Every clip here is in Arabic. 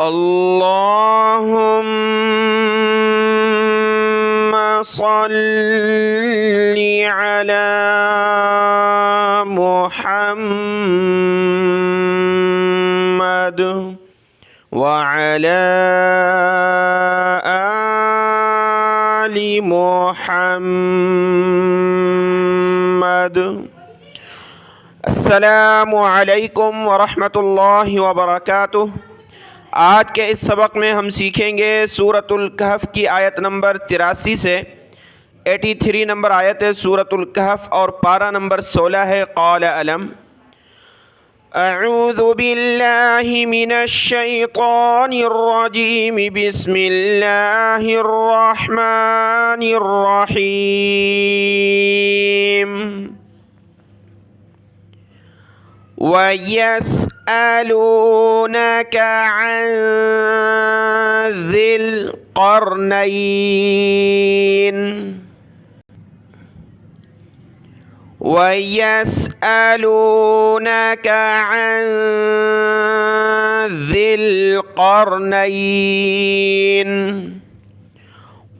اللهم صل على محمد وعلى آل محمد। अस्सलामु अलैकुम वरहमतुल्लाहि वबरकातुह। आज के इस सबक में हम सीखेंगे सूरतुल कहफ़ की आयत नंबर 83 से 83 नंबर आयत है सूरतुल कहफ़ और पारा नंबर 16 है क़ाल अलम। अऊज़ु बिल्लाहि मिनश शैतानिर रजीम बिस्मिल्लाहिर रहमानिर रहीम। वयस्अलूनक अन ज़िल क़रनैन वयस्अलूनक अन ज़िल क़रनैन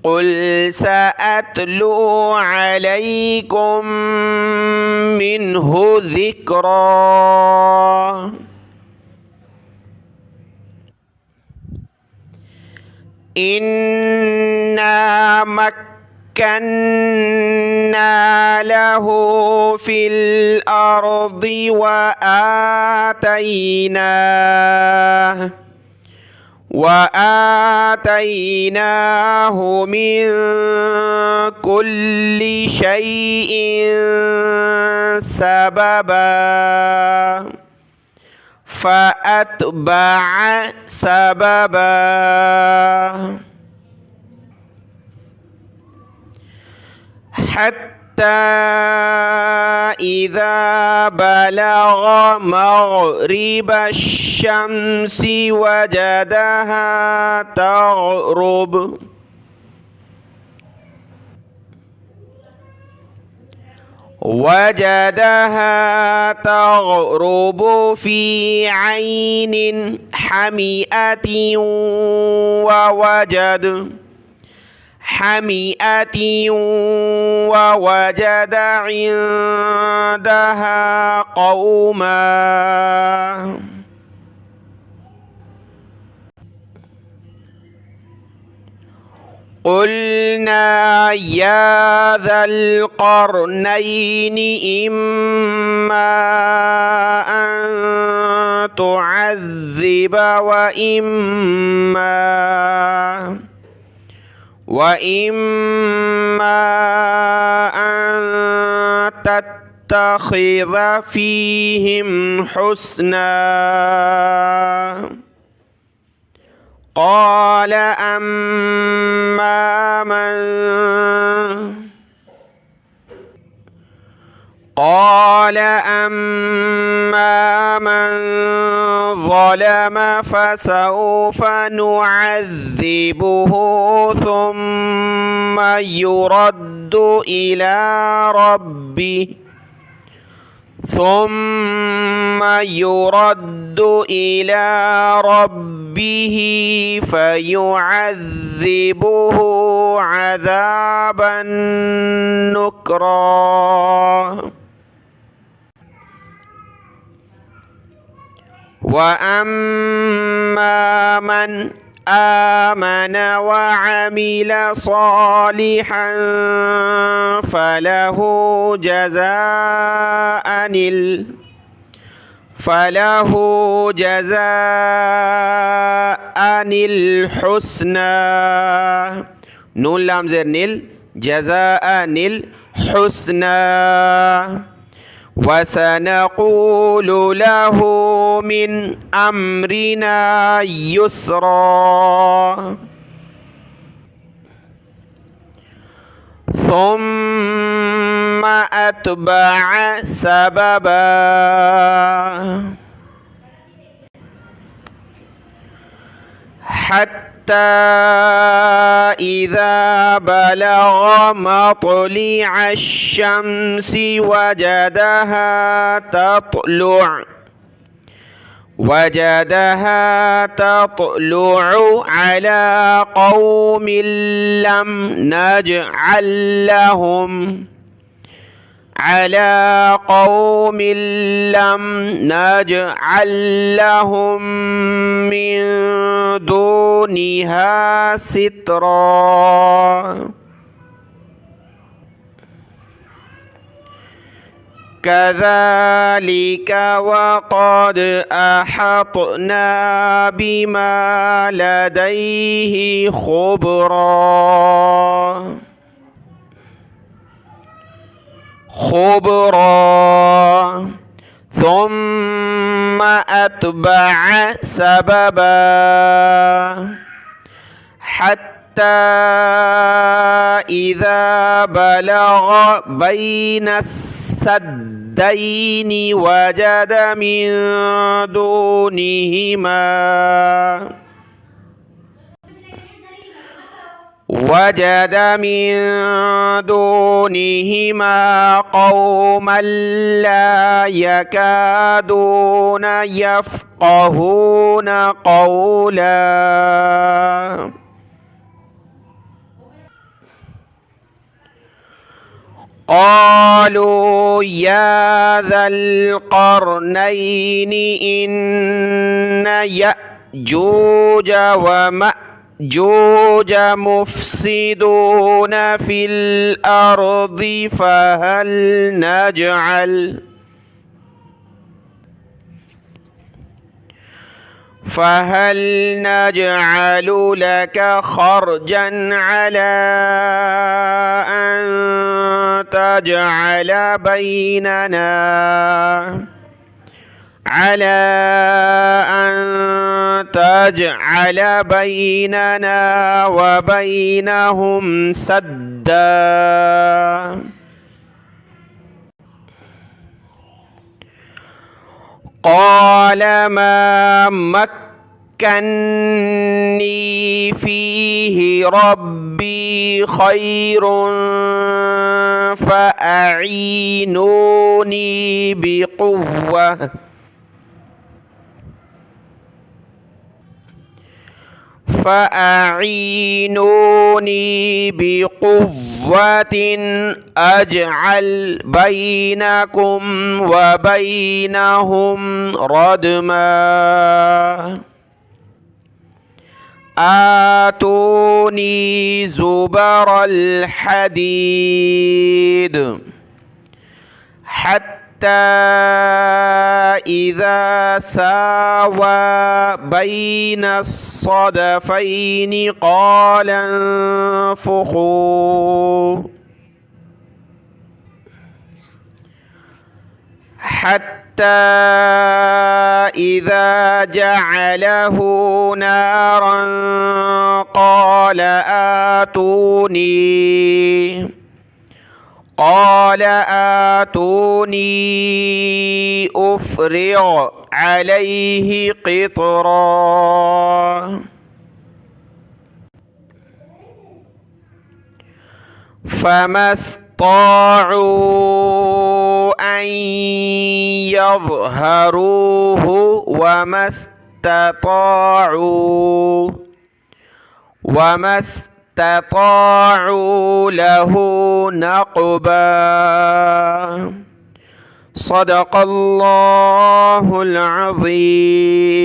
क़ुल सअतलू अलैकुम मिन्हु ज़िक्रा। इन्ना मक्कन्ना लहु फ़िल अर्दि वआतैनाहु मिन कुल्लि शैइन सबबा फ़अतबअ सबबा हत्ता इज़ा बलग मग़रिबश शम्सि वजदहा तग़रुब फ़ी ऐनिन हमीअतिन ववजद इंदहा क़ौमा। क़ुल्ना या ज़ल क़रनैन इम्मा अन तुअज़्ज़िब वइम्मा अन तत्तख़िज़ फ़ीहिम हुस्ना। क़ाल अम्मा मन ज़लम फ़सौफ़ नुअज़्ज़िबुहु ثم يرد إلى ربه فيعذبه عذابا نكرا. وأما من آمن وعمل صالحا فله جزاء الحسنى نون لام زير نيل جزاء الحسنى وسنقول له من أمرنا يسرا. ثم أتبع سببا حتى إذا بلغ مطلع الشمس وجدها تطلع على قوم لم نجعل لهم من دونها سترا كذلك وقد أحطنا بما لديه خبرا ثم أتبع سببا حتى إذا بلغ بين السدين وجد من دونهما قوما لا يكادون يفقهون قولا قالوا يا ذا القرنين إن يأجوج ومأجوج مفسدون في الأرض فهل نجعل لك خرجا على أن تجعل بيننا وبينهم سدا قال ما مكني فيه ربي خير فأعينوني بقوة أجعل بينكم وبينهم ردما آتوني زبر الحديد حتى إذا ساوى بين الصدفين قال انفخوا حتى إذا جعله نارا قال آتوني أفرغ عليه قطرا فما استطاعوا أن يظهروه وما استطاعوا له نقبا صدق الله العظيم.